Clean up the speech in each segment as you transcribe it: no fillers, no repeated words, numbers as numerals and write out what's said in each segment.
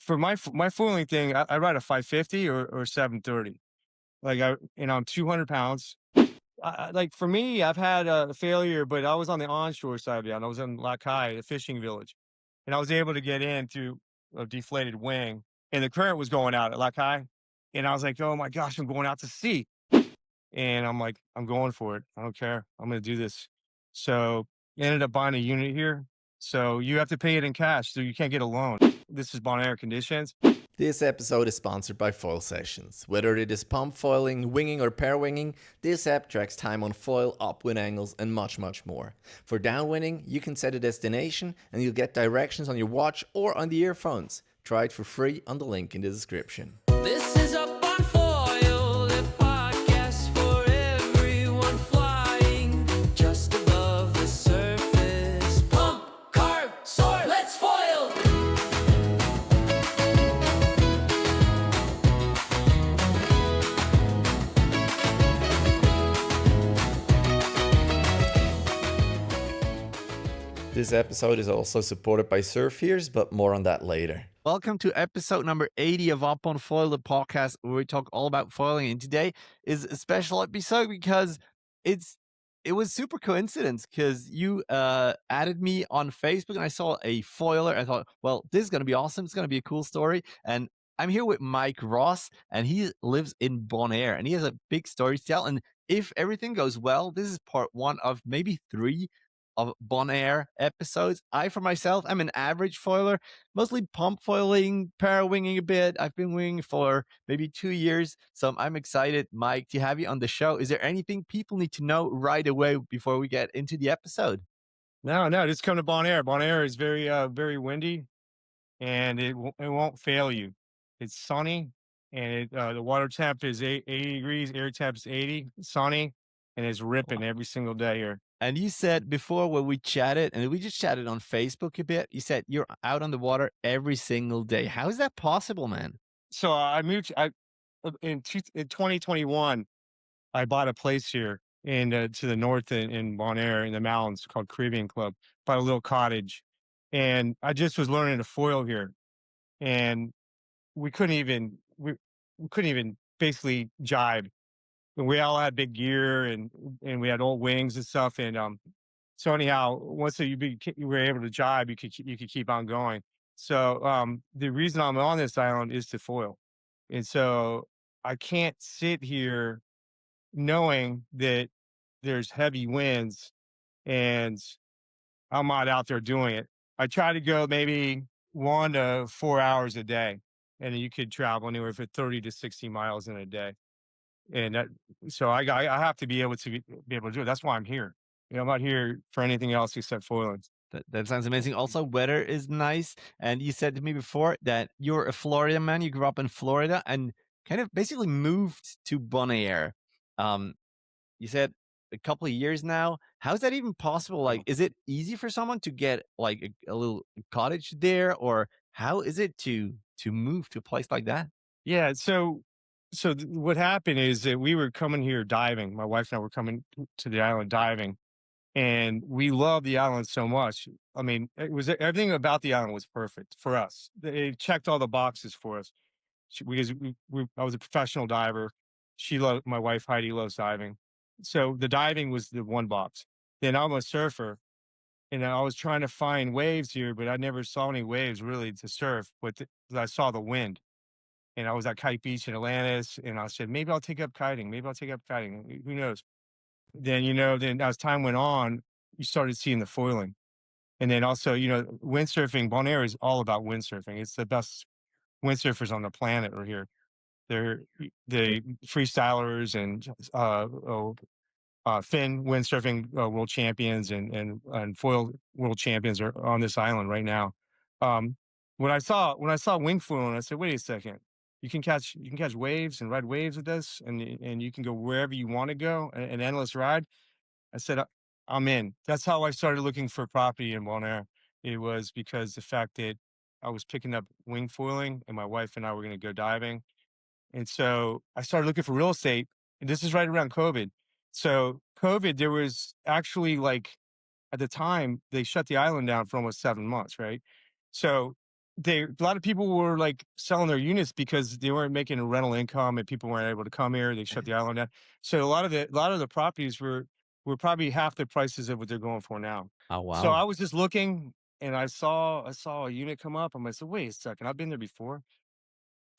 for my foiling thing, I ride a 550 or 730. I'm 200 pounds. Like for me, I've had a failure, but I was on the onshore side of the island. I was in Lakai, a fishing village, and I was able to get in through a deflated wing, and the current was going out at Lakai, and I was like, "Oh my gosh, I'm going out to sea," and I'm like, "I'm going for it. I don't care. I'm going to do this." So I ended up buying a unit here. So you have to pay it in cash, so you can't get a loan. This is Bonaire conditions. This episode is sponsored by Foilsessions. Whether it is pump foiling, winging, or pair winging, this app tracks time on foil, upwind angles, and much, much more. For downwinding, you can set a destination and you'll get directions on your watch or on the earphones. Try it for free on the link in the description. This is Up on Foil, the podcast for everyone flying just above the surface. Pump, carve, soar, let's foil! This episode is also supported by SurfEars, but more on that later. Welcome to episode number 80 of Up on Foil, the podcast where we talk all about foiling. And today is a special episode because it was super coincidence because you added me on Facebook and I saw a foiler. I thought, well, this is going to be awesome. It's going to be a cool story. And I'm here with Mike Ross, and he lives in Bonaire, and he has a big story to tell. And if everything goes well, this is part one of maybe 3 of Bonaire episodes. For myself, I'm an average foiler, mostly pump foiling, para winging a bit. I've been winging for maybe 2 years. So I'm excited, Mike, to have you on the show. Is there anything people need to know right away before we get into the episode? No, just come to Bonaire. Bonaire is very windy, and it won't fail you. It's sunny, and the water temp is 80 degrees, air temp is 80, sunny, and it's ripping every single day here. And you said before when we chatted, and we just chatted on Facebook a bit, you said you're out on the water every single day. How is that possible, man? So I moved. In 2021, I bought a place here to the north in Bonaire in the mountains called Caribbean Club. Bought a little cottage, and I just was learning to foil here, and we couldn't even we couldn't even basically jibe. And we all had big gear and we had old wings and stuff. And so anyhow, once you were able to jibe, you could keep on going. So the reason I'm on this island is to foil, and so I can't sit here knowing that there's heavy winds and I'm not out there doing it. I try to go maybe 1 to 4 hours a day, and you could travel anywhere from 30 to 60 miles in a day. And so I have to be able to do it. That's why I'm here. I'm not here for anything else except foiling. That sounds amazing. Also, weather is nice. And you said to me before that you're a Florida man. You grew up in Florida and kind of basically moved to Bonaire. Um, you said a couple of years now. How's that even possible? Like, is it easy for someone to get like a little cottage there, or how is it to move to a place like that? Yeah. What happened is that we were coming here diving. My wife and I were coming to the island diving, and we love the island so much. I mean, it was everything about the island was perfect for us. It checked all the boxes for us because I was a professional diver. My wife Heidi loves diving, so the diving was the one box. Then I'm a surfer, and I was trying to find waves here, but I never saw any waves really to surf. I saw the wind, and I was at Kite Beach in Atlantis, and I said maybe I'll take up kiting. Maybe I'll take up kiting. Who knows? Then as time went on, you started seeing the foiling. And then also, windsurfing, Bonaire is all about windsurfing. It's the best windsurfers on the planet are here. They're the freestylers and Finn windsurfing world champions and foil world champions are on this island right now. Um, when I saw wing foiling, I said, wait a second, you can catch waves and ride waves with this, and you can go wherever you want to go, an endless ride. I said, I'm in. That's how I started looking for property in Bonaire. It was because the fact that I was picking up wing foiling and my wife and I were going to go diving. And so I started looking for real estate. And this is right around COVID. So COVID, there was actually at the time, they shut the island down for almost 7 months, right? So a lot of people were like selling their units because they weren't making a rental income and people weren't able to come here. They shut the island down. So a lot of the properties were probably half the prices of what they're going for now. Oh, So wow. I was just looking and I saw a unit come up. I said, wait a second, I've been there before.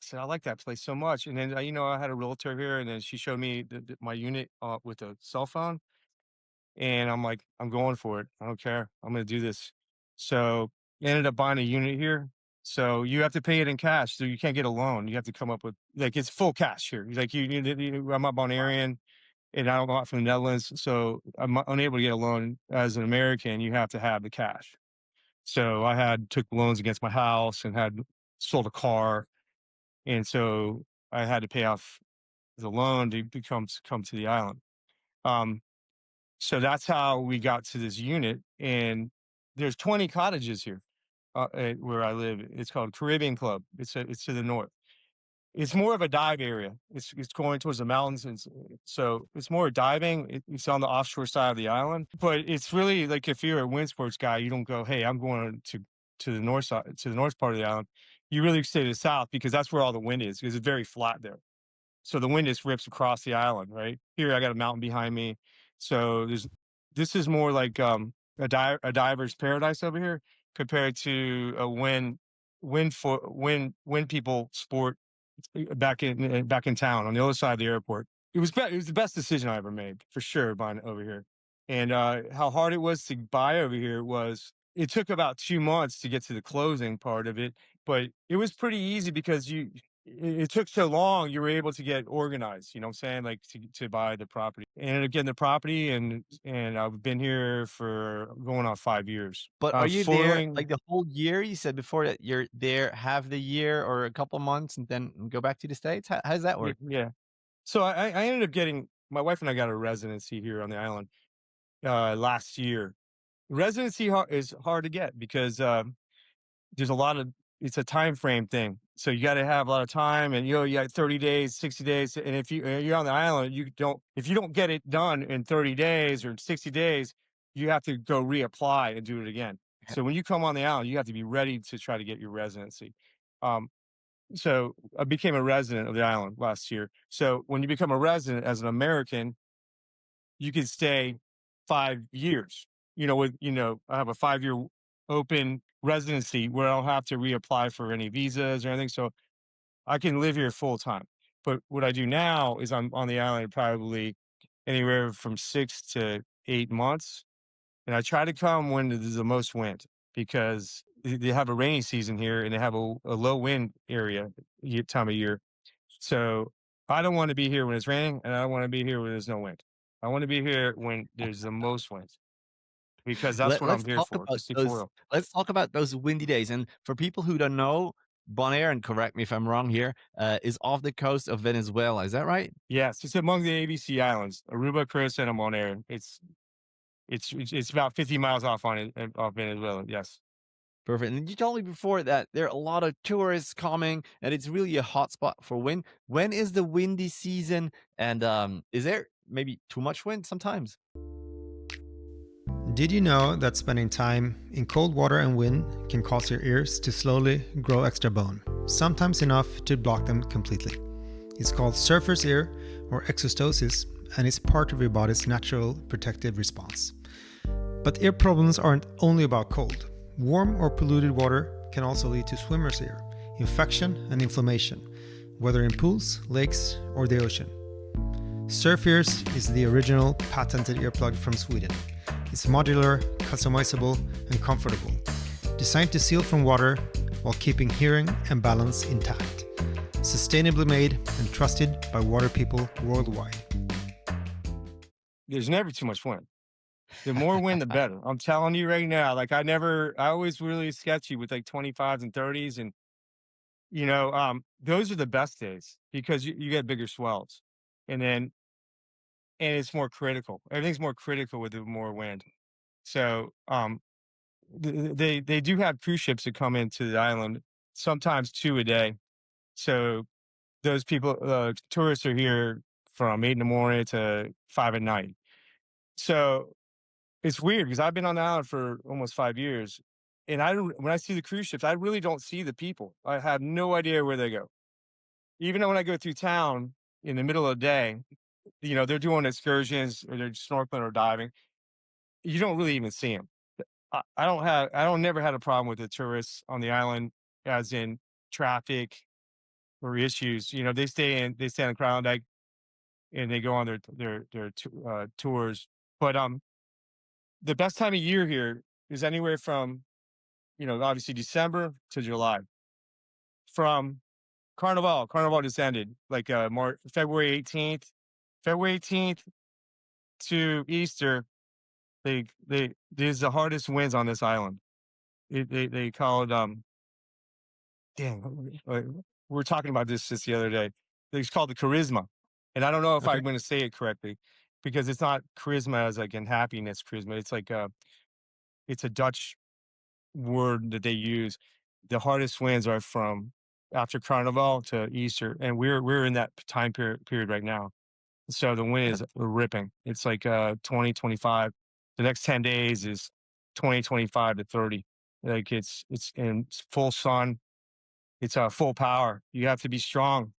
I said, I like that place so much. And then I had a realtor here, and then she showed me my unit with a cell phone. And I'm like, I'm going for it. I don't care. I'm going to do this. So I ended up buying a unit here. So you have to pay it in cash. So you can't get a loan. You have to come up with like it's full cash here. Like I'm a Bonairean and I'm not from the Netherlands. So I'm unable to get a loan as an American. You have to have the cash. So I had took loans against my house and had sold a car. And so I had to pay off the loan to come to the island. Um, so that's how we got to this unit, and there's 20 cottages here, where I live. It's called Caribbean Club. It's to the north. It's more of a dive area. It's going towards the mountains, and so it's more diving. It's on the offshore side of the island, but it's really like if you're a wind sports guy, you don't go, "Hey, I'm going to the north side, to the north part of the island." You really stay to the south because that's where all the wind is. Because it's very flat there. So the wind just rips across the island, right? Here I got a mountain behind me. So this is more like a diver's paradise over here compared to a wind people sport back in town on the other side of the airport. It was the best decision I ever made for sure buying it over here. And how hard it was to buy over here was it took about 2 months to get to the closing part of it, but it was pretty easy because it took so long, you were able to get organized, you know what I'm saying? Like to buy the property. And again, the property and I've been here for going on 5 years. But are you there Foiling, like the whole year? You said before that you're there half the year or a couple months and then go back to the States? How does that yeah, work? yeah. So I ended up getting my wife and I got a residency here on the island last year. Residency is hard to get because there's a lot of it's a time frame thing. So you got to have a lot of time, and you got 30 days, 60 days, and if you're on the island, if you don't get it done in 30 days or 60 days, you have to go reapply and do it again. So when you come on the island, you have to be ready to try to get your residency. Um, so I became a resident of the island last year. So when you become a resident as an American, you can stay 5 years. I have a 5-year open residency where I don't have to reapply for any visas or anything. So I can live here full time. But what I do now is I'm on the island probably anywhere from 6 to 8 months. And I try to come when there's the most wind because they have a rainy season here and they have a low wind area time of year. So I don't want to be here when it's raining, and I don't want to be here when there's no wind. I want to be here when there's the most wind because that's what I'm Let's here talk for. about To see those. foil. Let's talk about those windy days. And for people who don't know, Bonaire, and correct me if I'm wrong here, is off the coast of Venezuela. Is that right? Yes, it's among the ABC islands, Aruba, Curacao, and Bonaire. It's about 50 miles off on it off Venezuela. Yes. Perfect. And you told me before that there are a lot of tourists coming, and it's really a hot spot for wind. When is the windy season? And is there maybe too much wind sometimes? Did you know that spending time in cold water and wind can cause your ears to slowly grow extra bone, sometimes enough to block them completely? It's called surfer's ear or exostosis, and it's part of your body's natural protective response. But ear problems aren't only about cold. Warm or polluted water can also lead to swimmer's ear, infection and inflammation, whether in pools, lakes, or the ocean. SurfEars is the original patented earplug from Sweden. It's modular, customizable, and comfortable, designed to seal from water while keeping hearing and balance intact. Sustainably made and trusted by water people worldwide. There's never too much wind. The more wind, the better. I'm telling you right now. Like I always really sketchy with like 25s and 30s, and those are the best days because you get bigger swells, and then and it's more critical. Everything's more critical with the more wind. So they do have cruise ships that come into the island, sometimes two a day. So those people, tourists are here from 8 in the morning to 5 at night. So it's weird because I've been on the island for almost 5 years, And when I see the cruise ships, I really don't see the people. I have no idea where they go. Even when I go through town in the middle of the day, they're doing excursions or they're snorkeling or diving. You don't really even see them. I don't never had a problem with the tourists on the island, as in traffic or issues. They stay on Crown Deck and they go on their tours. But the best time of year here is anywhere from obviously December to July. From Carnival just ended like February 18th to Easter. There's the hardest winds on this island. They call it dang, we were talking about this just the other day. It's called the charisma. And I don't know if Okay. I'm going to say it correctly because it's not charisma as like in happiness charisma. It's like it's a Dutch word that they use. The hardest winds are from after Carnival to Easter, and we're in that time period right now. So the wind is ripping. It's like 2025. The next 10 days is 2025 to 30. Like it's in full sun. It's full power. You have to be strong.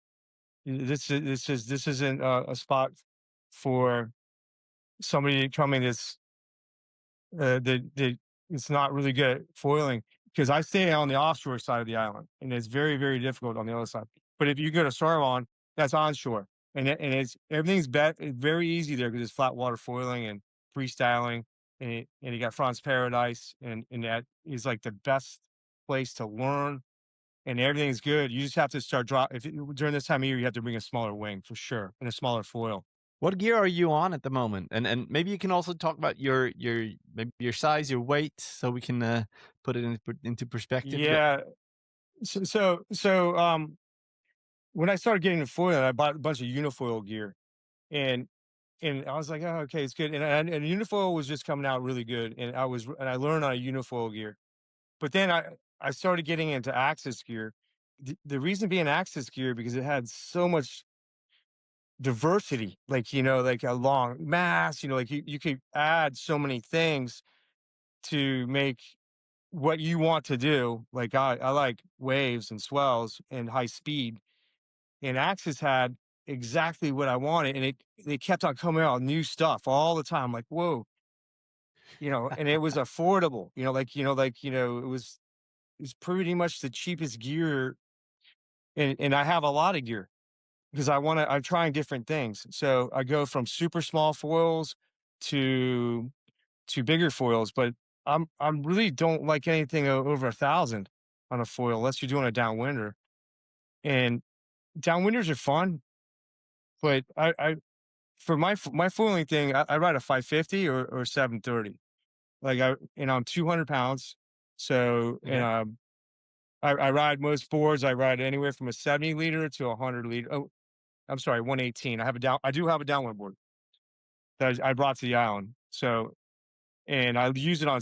This isn't a spot for somebody coming that it's not really good at foiling, because I stay on the offshore side of the island and it's very, very difficult on the other side. But if you go to Sarvon, that's onshore, and it's very easy there because it's flat water foiling and freestyling, and you got Franz Paradise, and that is like the best place to learn, and everything's good. You just have to start during this time of year. You have to bring a smaller wing for sure and a smaller foil. What gear are you on at the moment? And maybe you can also talk about your maybe your size, your weight, so we can put it into perspective a bit. Yeah. So when I started getting into foiling, I bought a bunch of unifoil gear, and I was like, oh, okay, it's good. And unifoil was just coming out really good, and I learned on a unifoil gear. But then I started getting into Axis gear. The reason being Axis gear because it had so much diversity, like like a long mass, like you could add so many things to make what you want to do. Like I like waves and swells and high speed, and Axis had exactly what I wanted, and they kept on coming out with new stuff all the time. Like, whoa, and it was affordable. It was pretty much the cheapest gear, and I have a lot of gear because I'm trying different things. So I go from super small foils to bigger foils, but I'm really don't like anything over 1,000 on a foil unless you're doing a downwinder. And downwinders are fun, but I for my foiling thing, I ride a 550 or 730. Like I'm 200 pounds, so and Yeah. I ride most boards. I ride anywhere from a 70 liter to a 100 liter. Oh, I'm sorry, 118. I do have a downwind board that I brought to the island. So, and I use it on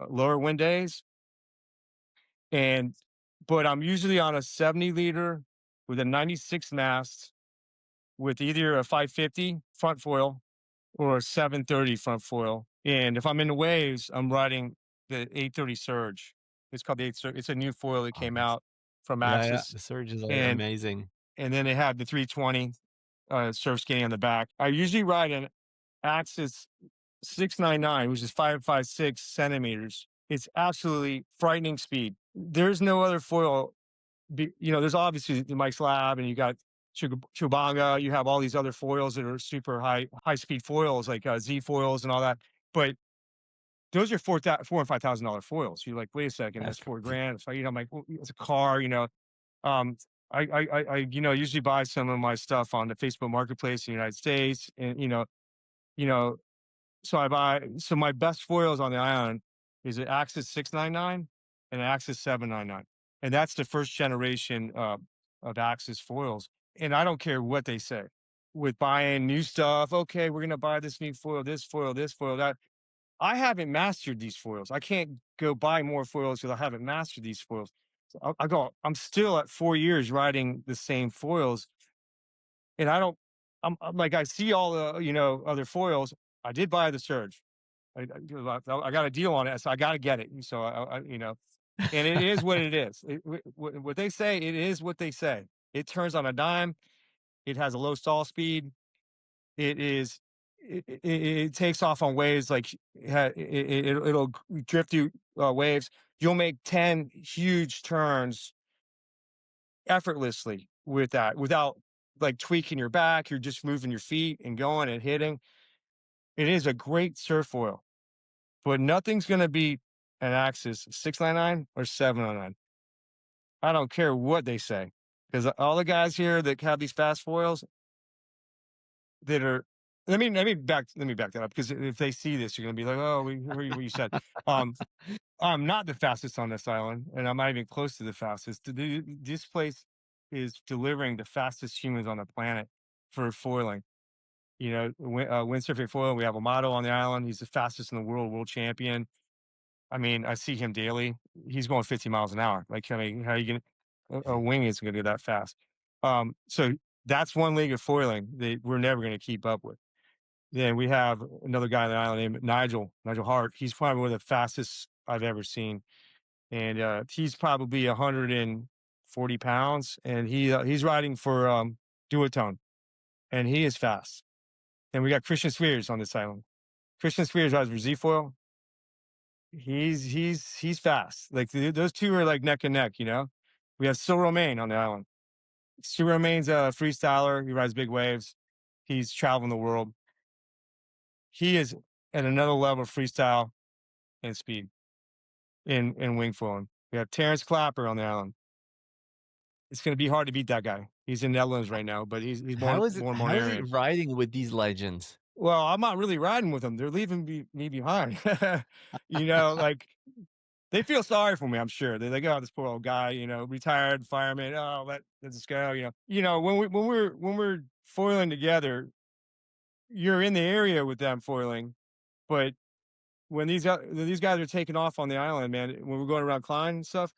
lower wind days. And, but I'm usually on a 70 liter with a 96 mast with either a 550 front foil or a 730 front foil. And if I'm in the waves, I'm riding the 830 Surge. It's called the 8 Surge. It's a new foil that Oh, came nice. out from Yeah. Axis. The surges are And amazing. and then they have the 320 surf skating on the back. I usually ride an Axis 699, which is 556 centimeters. It's absolutely frightening speed. There's no other foil. There's obviously the Mike's Lab, and you got Chubanga. You have all these other foils that are super high speed foils like Z foils and all that. But those are $4,000 and $5,000 foils. You're like, wait a second, That's that's correct. $4,000. So I'm like, well, it's a car. Um, I usually buy some of my stuff on the Facebook Marketplace in the United States, and you know, so my best foils on the island is an Axis 699 and an Axis 799. And that's the first generation of Axis foils. And I don't care what they say with buying new stuff. Okay, we're going to buy this new foil, this foil, that. I haven't mastered these foils. I can't go buy more foils because I haven't mastered these foils. So I'm still at 4 years riding the same foils. And I'm like, I see all the, other foils. I did buy the Surge. I got a deal on it, so I got to get it. And so and it is what it is. What they say, it is what they say. It turns on a dime. It has a low stall speed. It is. It takes off on waves like it'll drift through waves. You'll make 10 huge turns effortlessly with that without like tweaking your back. You're just moving your feet and going and hitting. It is a great surf foil, but nothing's going to beat an Axis 699 or 709. I don't care what they say, because all the guys here that have these fast foils that are, let me back that up, because if they see this, you're going to be like, oh, we heard what you said. I'm not the fastest on this island, and I'm not even close to the fastest. This place is delivering the fastest humans on the planet for foiling. Windsurfing foil. We have a model on the island. He's the fastest in the world, world champion. I mean, I see him daily. He's going 50 miles an hour. Like, I mean, how are you going to, a wing is going to go that fast. So that's one league of foiling that we're never going to keep up with. Then we have another guy on the island named Nigel Hart. He's probably one of the fastest I've ever seen. And he's probably 140 pounds, and he's riding for duotone, and he is fast. And we got Christian SurfEars on this island. Christian SurfEars rides for Z-foil. He's fast. Like those two are like neck and neck. We have Sil Romain on the island. Sil Romain's a freestyler. He rides big waves. He's traveling the world. He is at another level of freestyle and speed in wing foiling. We have Terrence Clapper on the island. It's going to be hard to beat that guy. He's in Netherlands right now, but he's born How is it Bonairean. riding with these legends? Well, I'm not really riding with them. They're leaving me behind. Like they feel sorry for me. I'm sure they go, oh, this poor old guy, retired fireman. Oh, let's go. When we're foiling together, you're in the area with them foiling, but when these guys are taking off on the island, man, when we're going around Klein and stuff,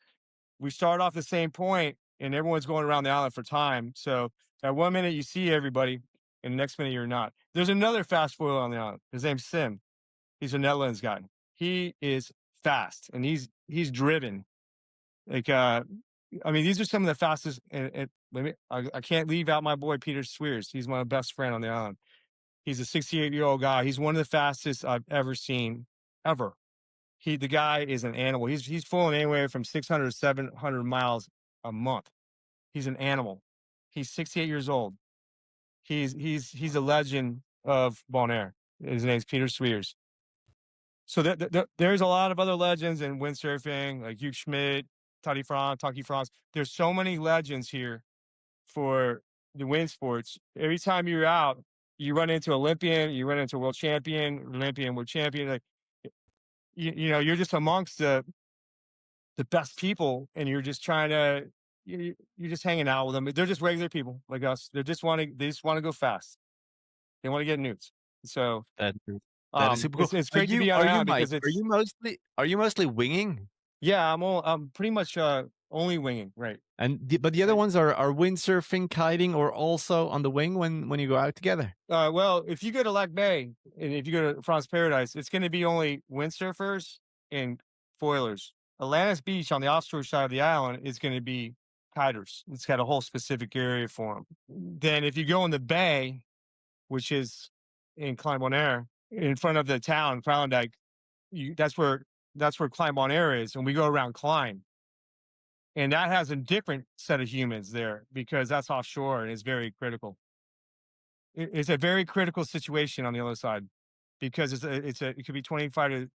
we start off the same point, and everyone's going around the island for time. So at 1 minute you see everybody, and the next minute you're not. There's another fast foil on the island. His name's Sim. He's a Netherlands guy. He is fast, and he's driven. Like these are some of the fastest. And I can't leave out my boy Peter SurfEars. He's my best friend on the island. He's a 68-year-old guy. He's one of the fastest I've ever seen, ever. The guy is an animal. He's foiling anywhere from 600 to 700 miles a month. He's an animal. He's 68 years old. He's a legend of Bonaire. His name's Peter SurfEars. So there's a lot of other legends in windsurfing, like Hugh Schmidt, Taki France. There's so many legends here for the wind sports. Every time you're out, you run into Olympian, you run into world champion, Olympian, world champion. Like, you're just amongst the best people, and you're just trying to, you're just hanging out with them. They're just regular people like us. They just want to go fast. They want to get nudes. So That is super cool. it's great to be on the island because it's. Are you mostly winging? Yeah, I'm pretty much only winging, right? But the other ones are windsurfing, kiting, or also on the wing when you go out together. Well, if you go to Lac Bay and if you go to France Paradise, it's going to be only windsurfers and foilers. Atlantis Beach on the offshore side of the island is going to be kiters. It's got a whole specific area for them. Then if you go in the bay, which is in Klein Bonaire, in front of the town, Klondike, that's where Klein Bonaire is, and we go around Klein. And that has a different set of humans there because that's offshore and it's very critical. It's a very critical situation on the other side because it could be 25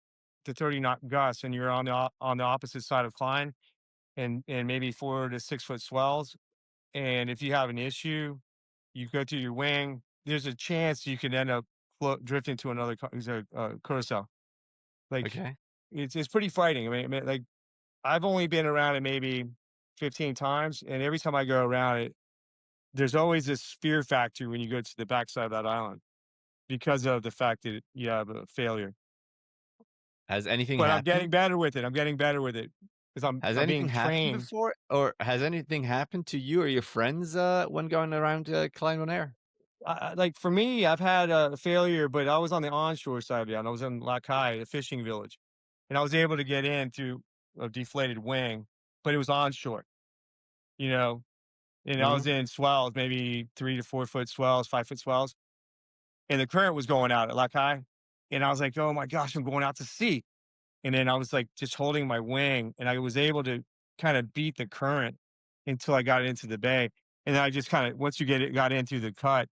to 30 knot gusts, and you're on the opposite side of Klein, and maybe 4 to 6 foot swells. And if you have an issue, you go through your wing. There's a chance you could end up drifting to another carousel. Like, Okay. it's pretty frightening. I mean, like, I've only been around it maybe 15 times, and every time I go around it, there's always this fear factor when you go to the backside of that island because of the fact that you have a failure. Has anything But I'm happened? getting better with it. I'm getting better with it because Has I'm anything being happened trained. before, or has anything happened to you or your friends when going around Klein Bonaire? like for me, I've had a failure, but I was on the onshore side of the island. I was in Lakai, a fishing village, and I was able to get into a deflated wing, but it was onshore, you know, and I Mhm. was in swells, maybe 3 to 4 foot swells, 5 foot swells, and the current was going out at Lakai, and I was like, oh my gosh, I'm going out to sea. And then I was like just holding my wing, and I was able to kind of beat the current until I got into the bay. And then I just kind of once you got into the cut,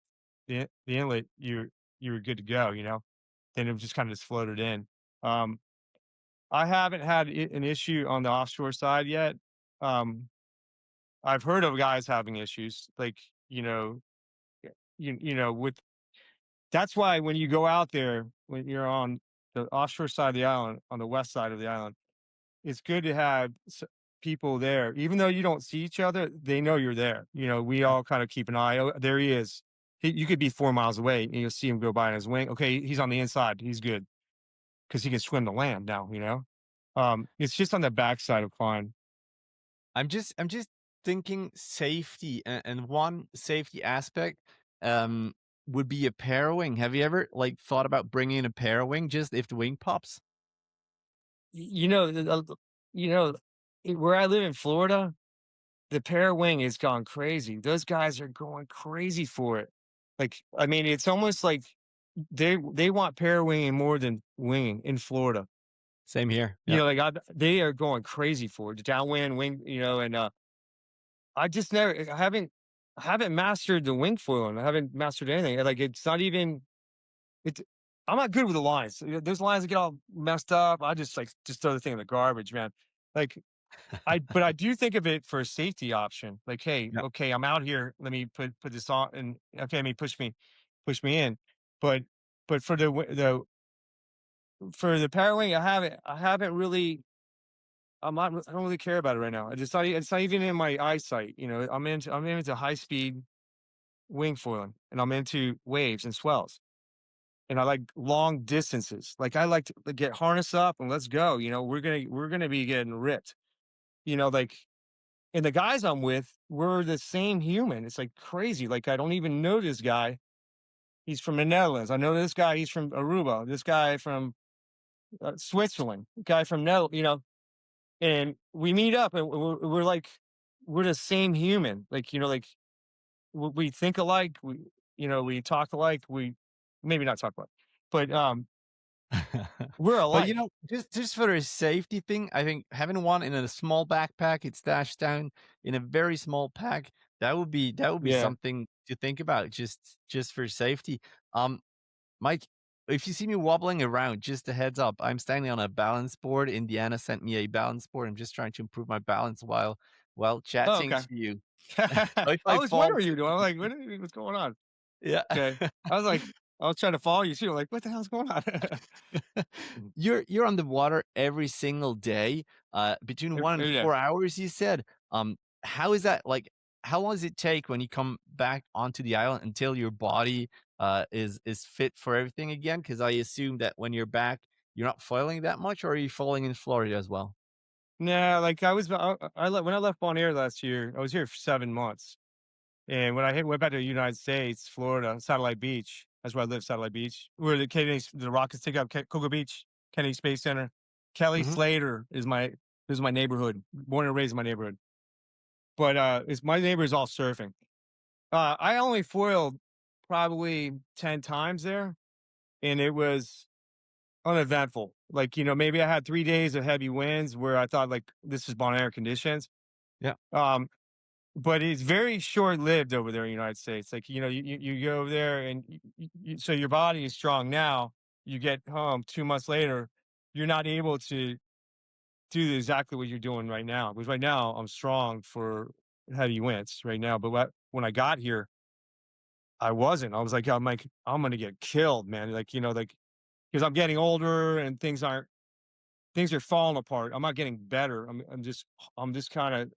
the inlet, you were good to go, you know. Then it just kind of just floated in. Um, I haven't had an issue on the offshore side yet. Um, I've heard of guys having issues, like you know, you know, with that's why when you go out there, when you're on the offshore side of the island, on the west side of the island, it's good to have people there, even though you don't see each other. They know you're there. You know, we Yeah. all kind of keep an eye. Oh, there he is. You could be 4 miles away and you'll see him go by on his wing. Okay, he's on the inside. He's good because he can swim the land now. You know, it's just on the backside of Klein. I'm just thinking safety, and one safety aspect um would be a pair wing. Have you ever like thought about bringing a pair wing just if the wing pops? You know, you know, where I live in Florida, the pair wing has gone crazy. Those guys are going crazy for it. Like, I mean, it's almost like they want pair winging more than winging in Florida. Same here. You Yeah. know, like they are going crazy for it. Downwind, wing, you know, and I just never I haven't mastered the wing foiling. I haven't mastered anything. Like it's not even it's I'm not good with the lines. Those lines that get all messed up. I just like just throw the thing in the garbage, man. Like but I do think of it for a safety option. Like, hey, Yeah. okay, I'm out here. Let me put this on, and okay, let me push me in. But for the for the power wing, I haven't really. I don't really care about it right now. It's not even in my eyesight. You know, I'm into high speed wing foiling, and I'm into waves and swells, and I like long distances. Like I like to get harness up and let's go. You know, we're gonna be getting ripped. You know, like and the guys I'm with were the same human. It's like crazy. Like I don't even know this guy. He's from the Netherlands. I know this guy. He's from Aruba. This guy from Switzerland. Guy from you know. And we meet up, and we're like, we're the same human. Like you know, like we think alike. We you know we talk alike. We maybe not talk alike, but we're But alike. just for a safety thing, I think having one in a small backpack, it's dashed down in a very small pack. That would be Yeah. something to think about, just for safety. Um, Mike, if you see me wobbling around, just a heads up, I'm standing on a balance board. Indiana sent me a balance board. I'm just trying to improve my balance while Oh, chatting okay. to you. So if I I was fall, wondering you doing. I'm like, what's going on? yeah. Okay. I was like, I was trying to follow you too. I'm like, what the hell's going on? You're on the water every single day, between 1 and Yeah. 4 hours, you said. How is that like, how long does it take when you come back onto the island until your body, is fit for everything again? Because I assume that when you're back, you're not foiling that much, or are you foiling in Florida as well? No, like when I left Bonaire last year, I was here for 7 months. And when went back to the United States, Florida, Satellite Beach, that's where I live, Satellite Beach, where the rockets take up Cocoa Beach, Kennedy Space Center. Kelly Mhm. Slater is my neighborhood, born and raised in my neighborhood. But it's my neighbor is all surfing. I only foiled probably 10 times there, and it was uneventful. Like, you know, maybe I had 3 days of heavy winds where I thought like this is Bonaire conditions. Yeah. Um, but it's very short lived over there in the United States. Like, you know, you go over there and so your body is strong now. You get home 2 months later, you're not able to do exactly what you're doing right now. Because right now I'm strong for heavy winds right now. But when I got here, I wasn't. I'm like, I'm gonna get killed, man. Like, you know, like because I'm getting older and things are falling apart. I'm not getting better. I'm just kind of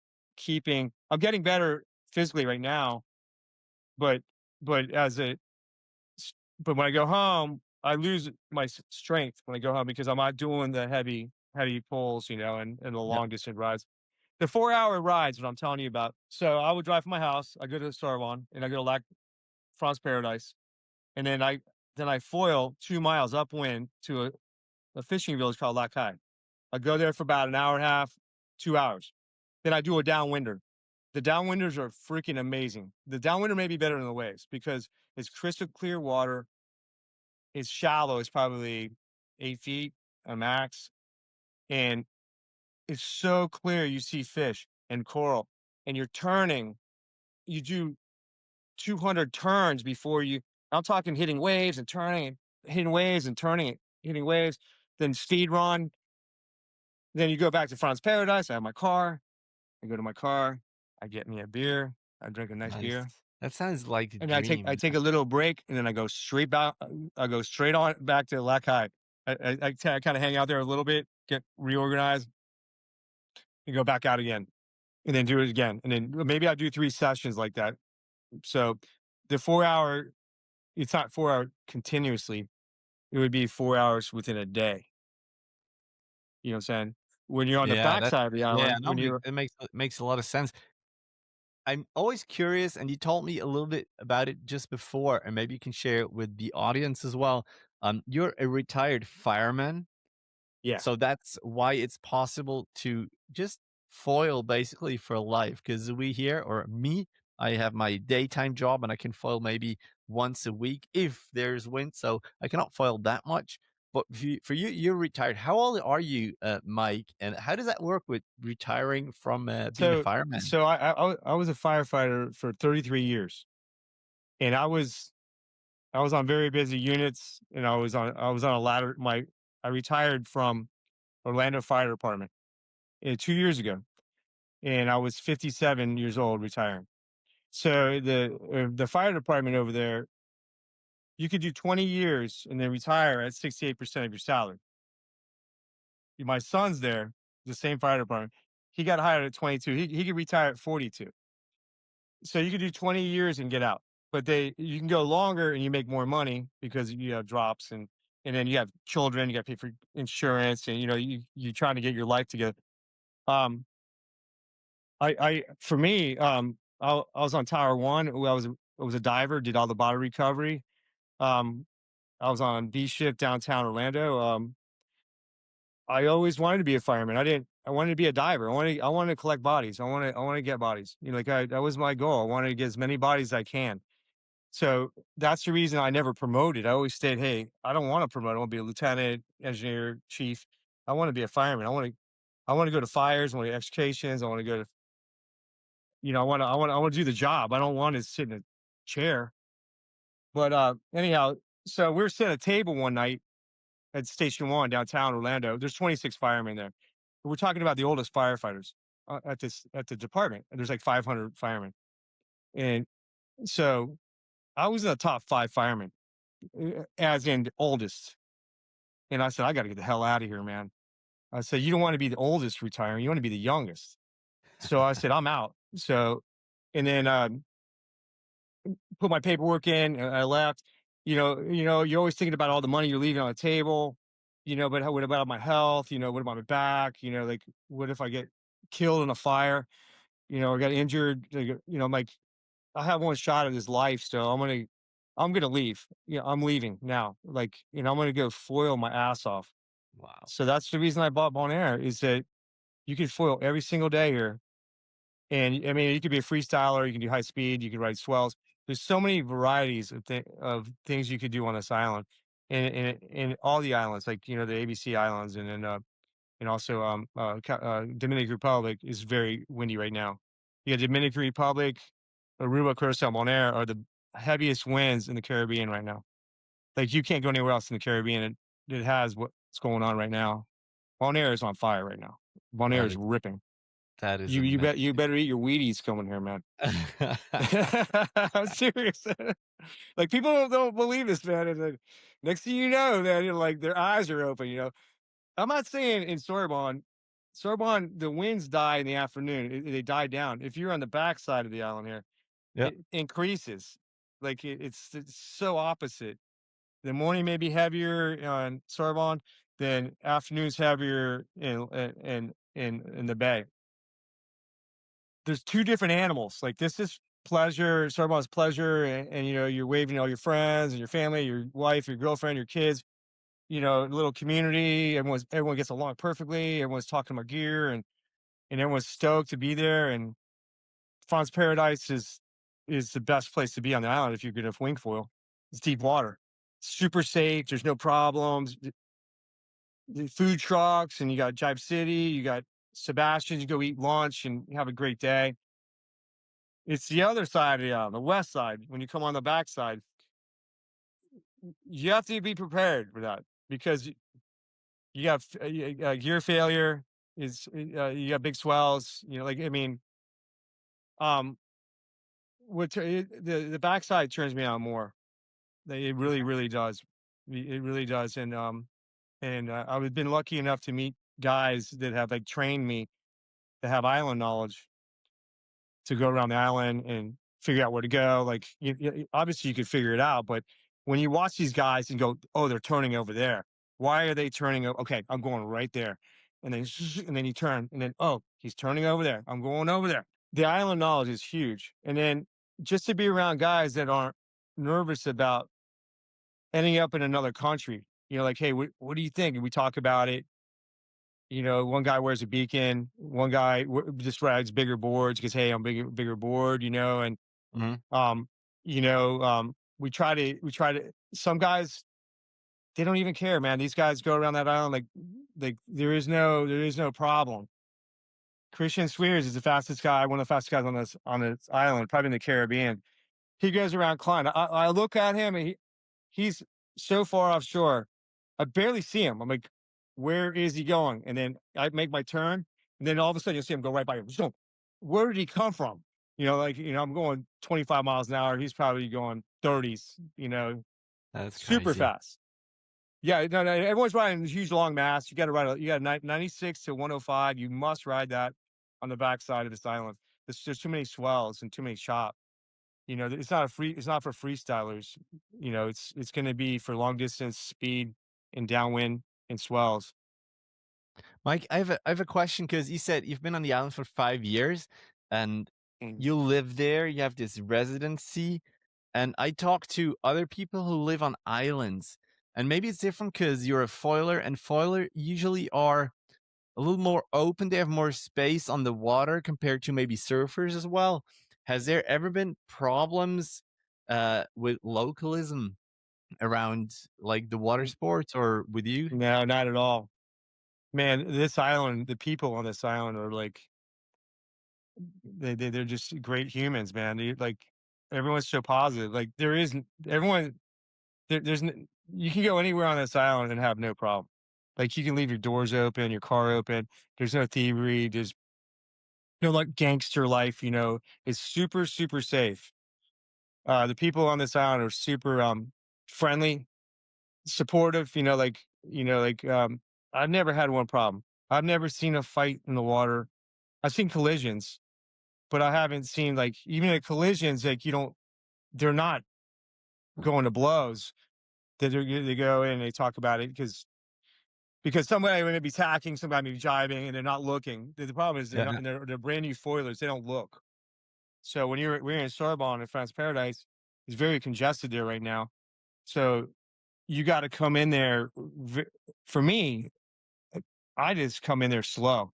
I'm getting better physically right now, but but as a but when I go home, I lose my strength when I go home because I'm not doing the heavy pulls, you know, and the Yeah. long distance rides. The 4 hour rides, what I'm telling you about. So I would drive from my house. I go to the Star one, and I go to France Paradise, and then I foil 2 miles upwind to a fishing village called Lacaille. I go there for about an hour and a half, 2 hours. Then I do a downwinder. The downwinders are freaking amazing. The downwinder may be better than the waves because it's crystal clear water. It's shallow. It's probably 8 feet a max, and it's so clear. You see fish and coral, and you're turning. You do 200 turns before you. I'm talking hitting waves and turning, and hitting waves and turning, it, hitting waves. Then speed run. Then you go back to France Paradise. I have my car. I go to my car. I get me a beer. I drink a nice Nice. beer, That sounds like a and I dream. take a little break, and then I go straight back. I go straight on back to Lacaille. I kind of hang out there a little bit, get reorganized, and go back out again, and then do it again, and then maybe I do 3 sessions like that. So the 4 hour, it's not 4 hour continuously. It would be 4 hours within a day. You know what I'm saying? When you're on the Yeah, that backside of the yeah, island, no, when you're it makes a lot of sense. I'm always curious, and you told me a little bit about it just before, and maybe you can share it with the audience as well. You're a retired fireman, yeah. so that's why it's possible to just foil basically for life. Because we here, or me, I have my daytime job and I can foil maybe once a week if there's wind. So I cannot foil that much. But for you, you're retired. How old are you, Mike? And how does that work with retiring from being a So fireman? so I was a firefighter for 33 years, and I was on very busy units, and I was on a ladder. I retired from Orlando Fire Department 2 years ago, and I was 57 years old retiring. So the fire department over there, you could do 20 years and then retire at 68% of your salary. My son's there, the same fire department. He got hired at 22. He could retire at 42. So you could do 20 years and get out. But you can go longer and you make more money because you have drops, and then you have children, you got to pay for insurance, and you're trying to get your life together. Um I for me, I was on Tower One. I was a diver, did all the body recovery. Um I was on B shift downtown Orlando. I always wanted to be a fireman. I wanted to be a diver. I wanted to collect bodies. I want to get bodies. That was my goal. I wanted to get as many bodies as I can. So that's the reason I never promoted. I always stayed, hey, I don't want to promote. I want to be a lieutenant, engineer, chief. I want to be a fireman. I want to go to fires, I want to extrications, I want to go to, I want to do the job. I don't want to sit in a chair. But anyhow, so we were sitting at a table one night at Station One downtown Orlando. There's 26 firemen there. We're talking about the oldest firefighters at the department. And there's like 500 firemen, and so I was in the top 5 firemen, as in the oldest. And I said, I got to get the hell out of here, man. I said, you don't want to be the oldest retiring. You want to be the youngest. So I said, I'm out. So, and then put my paperwork in, and I left. You're always thinking about all the money you're leaving on the table. But what about my health? What about my back? Like, what if I get killed in a fire? Or got injured? Like, I'm like, I have one shot at this life, so I'm gonna leave. I'm leaving now. Like, I'm gonna go foil my ass off. Wow. So that's the reason I bought Bonaire, is that you can foil every single day here. And I mean, you could be a freestyler, you can do high speed, you can ride swells. There's so many varieties of things you could do on this island, and all the islands, like the ABC islands, and also Dominican Republic is very windy right now. You got Dominican Republic, Aruba, Curacao, Bonaire are the heaviest winds in the Caribbean right now. Like, you can't go anywhere else in the Caribbean. It has what's going on right now. Bonaire is on fire right now. Bonaire That is is ripping. that is You amazing. better eat your Wheaties coming here, man. I'm serious. Like, people don't believe this, man. And then next thing you know, man, like, their eyes are open. I'm not saying in Sorbonne, the winds die in the afternoon. They die down. If you're on the backside of the island here, Yeah. it increases. Like, it's so opposite. The morning may be heavier on Sorbonne, then afternoon's heavier in the bay. There's two different animals. Like, this is pleasure, Starbucks pleasure, and you're waving all your friends and your family, your wife, your girlfriend, your kids. Little community. Everyone gets along perfectly. Everyone's talking about gear, and everyone's stoked to be there. And Fawn's Paradise is the best place to be on the island if you're good at wing foil. It's deep water, super safe. There's no problems. The food trucks, and you got Jive City, you got Sebastian's. You go eat lunch and have a great day. It's the other side of the island, the west side. When you come on the backside, you have to be prepared for that because you got gear failure. You got big swells. Um, the backside turns me on more. It really, really does. It really does. And I've been lucky enough to meet guys that have like trained me that have island knowledge to go around the island and figure out where to go. Like, obviously, you could figure it out, but when you watch these guys and go, "Oh, they're turning over there. Why are they turning? Okay, I'm going right there," and then and then you turn, and then he's turning over there. I'm going over there. The island knowledge is huge, and then just to be around guys that aren't nervous about ending up in another country. Like, hey, what do you think? And we talk about it. One guy wears a beacon. One guy just rides bigger boards because, hey, I'm bigger board. And Mhm. um, we try to. Some guys, they don't even care, man. These guys go around that island like there is no problem. Christian Swears is the fastest guy, one of the fastest guys on this island, probably in the Caribbean. He goes around Klein. I look at him, and he's so far offshore. I barely see him. I'm like, where is he going? And then I make my turn, and then all of a sudden you'll see him go right by him. So, where did he come from? I'm going 25 miles an hour. He's probably going 30s, That's super crazy. fast. Yeah, no, no, everyone's riding these huge long masts. You got 96 to 105. You must ride that on the backside of this island. There's too many swells and too many chop. It's not for freestylers. It's going to be for long distance speed and downwind and swells. Mike, I have a question because you said you've been on the island for 5 years and Mm. you live there. You have this residency, and I talk to other people who live on islands, and maybe it's different because you're a foiler, and foiler usually are a little more open. They have more space on the water compared to maybe surfers as well. Has there ever been problems with localism around like the water sports or with you? No, not at all. Man, this island, the people on this island are like they're just great humans, man. Like, everyone's so positive. Like, there isn't everyone there's you can go anywhere on this island and have no problem. Like, you can leave your doors open, your car open. There's no thievery. There's no like gangster life. It's super super safe. The people on this island are super friendly, supportive. I've never had one problem. I've never seen a fight in the water. I've seen collisions, but I haven't seen, like, even at collisions, like, they're not going to blows. They go in and they talk about it because somebody may be tacking, somebody may be jiving, and they're not looking. The problem is they're not, Yeah. and they're brand new foilers. They don't look. So we're in Sorbonne in France Paradise, it's very congested there right now. So you got to come in there. For me, I just come in there slow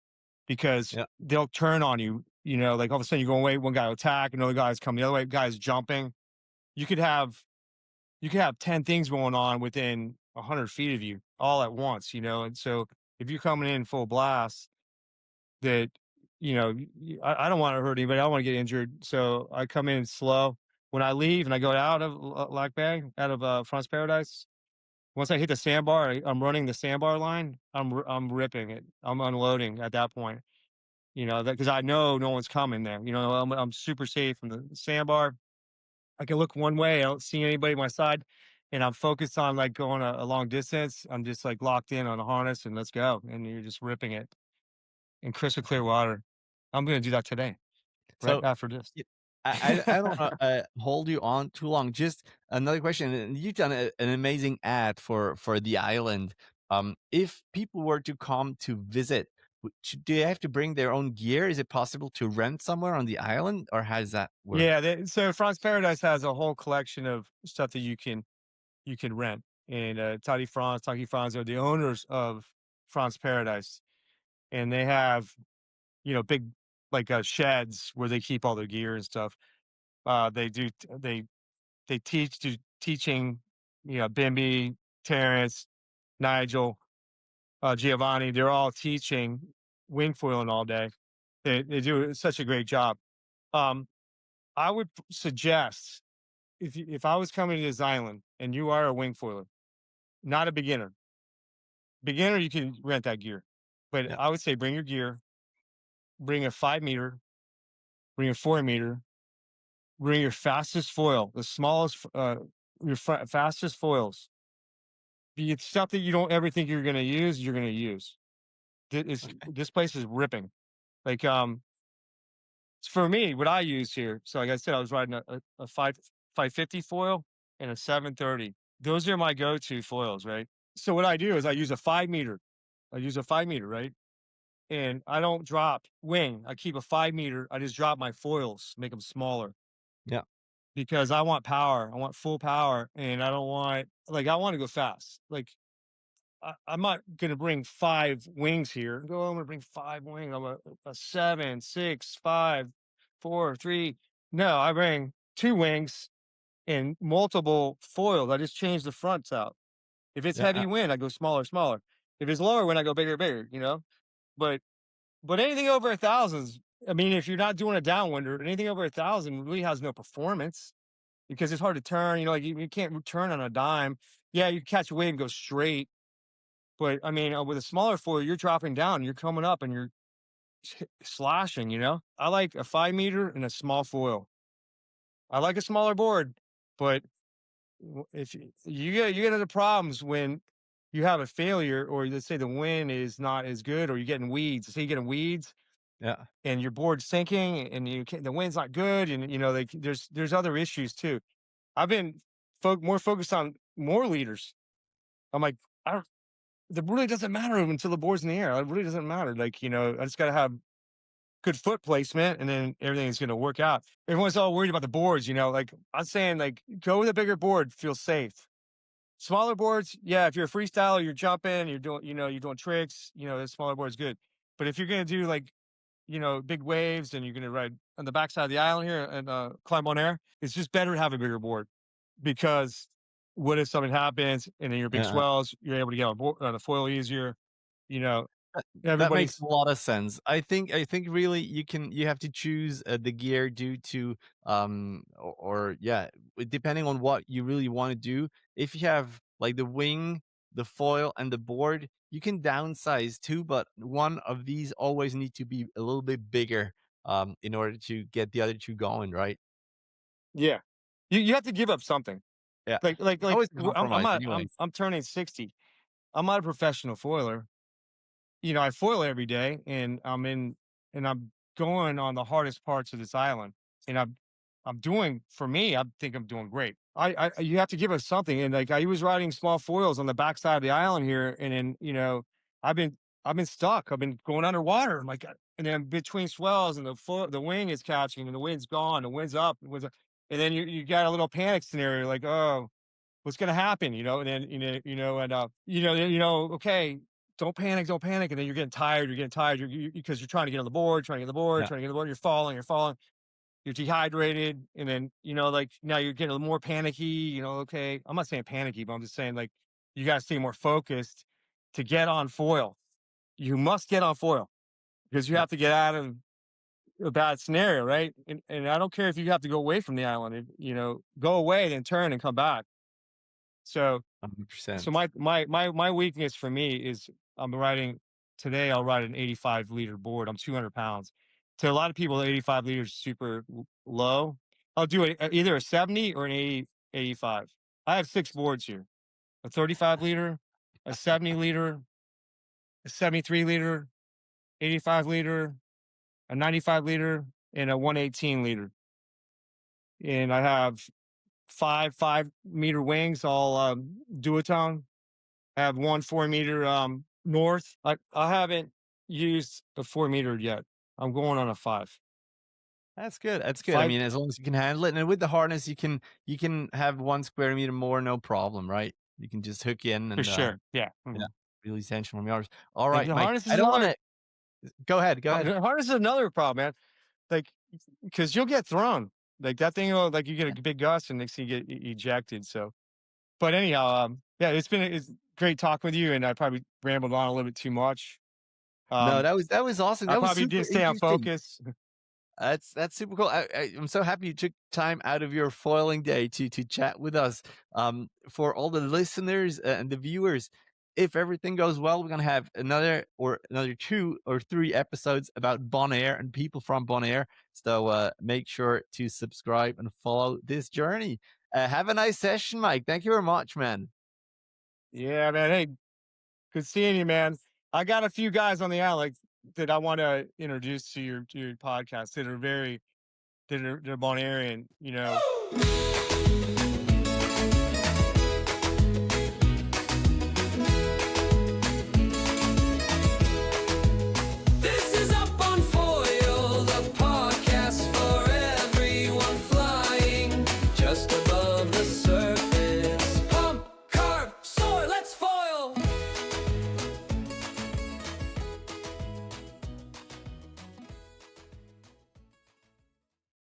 because Yeah. they'll turn on you. Like, all of a sudden you're going away, one guy will attack, another guy's coming the other way, guy's jumping. You could have 10 things going on within 100 feet of you all at once. And so if you're coming in full blast, that I don't want to hurt anybody. I don't want to get injured. So I come in slow. When I leave and I go out of Lac Bay, out of France Paradise, once I hit the sandbar, I'm running the sandbar line. I'm ripping it. I'm unloading at that point. Because I know no one's coming there. I'm super safe from the sandbar. I can look one way. I don't see anybody on my side, and I'm focused on like going a long distance. I'm just like locked in on a harness, and let's go. And you're just ripping it in crystal clear water. I'm gonna do that today, right So after this. y- I don't want to hold you on too long. Just another question. And you've done an amazing ad for the island. If people were to come to visit, Do they have to bring their own gear? Is it possible to rent somewhere on the island, or how does that work? Yeah, so France Paradise has a whole collection of stuff that you can rent, and Taki France are the owners of France Paradise, and they have big like sheds where they keep all their gear and stuff. They do they teaching Bimby, Terrence, Nigel, Giovanni. They're all teaching wing foiling all day. They do such a great job. Um, I would suggest if I was coming to this island and you are a wing foiler, not a beginner. Beginner, you can rent that gear, but Yeah. I would say bring your gear, bring a 5 meter, bring a 4 meter, bring your fastest foil, the smallest, fastest foils. The stuff that you don't ever think you're going to use, you're going to use. This place is ripping. Like for me, what I use here. So like I said, I was riding a 550 foil and a 730. Those are my go-to foils, right? So what I do is I use a 5 meter. I use a 5 meter, right? And I don't drop wing. I keep a 5 meter. I just drop my foils, make them smaller Yeah. because I want power. I want full power, and I don't want I want to go fast. Like I'm not gonna bring 5 wings here. Go, I'm gonna bring 5 wings. I'm a 7, 6, 5, 4, 3. No, I bring 2 wings and multiple foils. I just change the fronts out. If it's Yeah. heavy wind, I go smaller, smaller. If it's lower wind, I go bigger, bigger. But anything over 1,000's. I mean, if you're not doing a downwinder, anything over 1,000 really has no performance because it's hard to turn. Like you can't turn on a dime. Yeah, you catch a wave and go straight. But I mean, with a smaller foil, you're dropping down, you're coming up, and you're slashing. I like a 5 meter and a small foil. I like a smaller board, but if you get into problems when you have a failure, or let's say the wind is not as good, or you're getting weeds. Say you're getting weeds, Yeah. and your board's sinking, and the wind's not good, and like there's other issues too. I've been more focused on more leaders. I'm like, I don't. It really doesn't matter until the board's in the air. It really doesn't matter. I just got to have good foot placement, and then everything is going to work out. Everyone's all worried about the boards. Like I'm saying, go with a bigger board, feel safe. Smaller boards, yeah. If you're a freestyler, you're jumping, you're doing tricks. The smaller board's good. But if you're going to do big waves, and you're going to ride on the backside of the island here and climb Bonaire, it's just better to have a bigger board because what if something happens and then your big Yeah. swells, you're able to get on the foil easier. You know, That makes everybody's a lot of sense. I think really you have to choose the gear due to or yeah, depending on what you really want to do. If you have like the wing, the foil, and the board, you can downsize too, but one of these always need to be a little bit bigger in order to get the other two going, right? yeah. You have to give up something. Yeah. Like It's always a I'm compromise not anyways. I'm turning 60. I'm not a professional foiler. I foil every day, and I'm going on the hardest parts of this island, and I'm doing for me. I think I'm doing great. You have to give us something, and like I was riding small foils on the backside of the island here, and then I've been I've been stuck. I've been going underwater. I'm like, and then between swells and the wing is catching, and the wind's gone, the wind's up, and then you got a little panic scenario, like, oh, what's going to happen, and then okay, don't panic, and then you're getting tired, because you're trying to get on the board, Yeah. trying to get on the board, you're falling, you're dehydrated, and then like now you're getting a little more panicky, okay, I'm not saying panicky, but I'm just saying, like, you got to stay more focused to get on foil. You must get on foil because you Yeah. have to get out of a bad scenario, right? And I don't care if you have to go away from the island, go away, then turn and come back. So 100%. my weakness for me is I'm riding today. I'll ride an 85-liter board. I'm 200 pounds. To a lot of people, 85 liters is super low. I'll do either a 70 or an 80, 85. I have 6 boards here: a 35-liter, a 70-liter, a 73-liter, 85-liter, a 95-liter, and a 118-liter. And I have 5 5-meter wings, all duotone. I have one 4 meter north. I haven't. used a 4 meter yet. I'm going on a 5. That's good. That's good. I Five mean, as long as you can handle it, and with the harness, you can have 1 square meter more, no problem, right? You can just hook in for and sure. Yeah. yeah, Mhm. release tension from yours. All And right, the Mike. harness I is don't want another. to go ahead. Go ahead. The harness is another problem, man. Like, because you'll get thrown. Like that thing will, like, you get a big gust and next thing you get ejected. So, but anyhow, yeah, it's great talking with you, and I probably rambled on a little bit too much. No, Um, that was awesome. I That was probably super didn't stay on interesting. focus. That's super cool. I'm so happy you took time out of your foiling day to chat with us. For all the listeners and the viewers, if everything goes well, we're gonna have another 2 or 3 episodes about Bonaire and people from Bonaire. So make sure to subscribe and follow this journey. Have a nice session, Mike. Thank you very much, man. Yeah, man. Hey, good seeing you, man. I got a few guys on the island, like, that I want to introduce to your podcast that are they're Bonairean,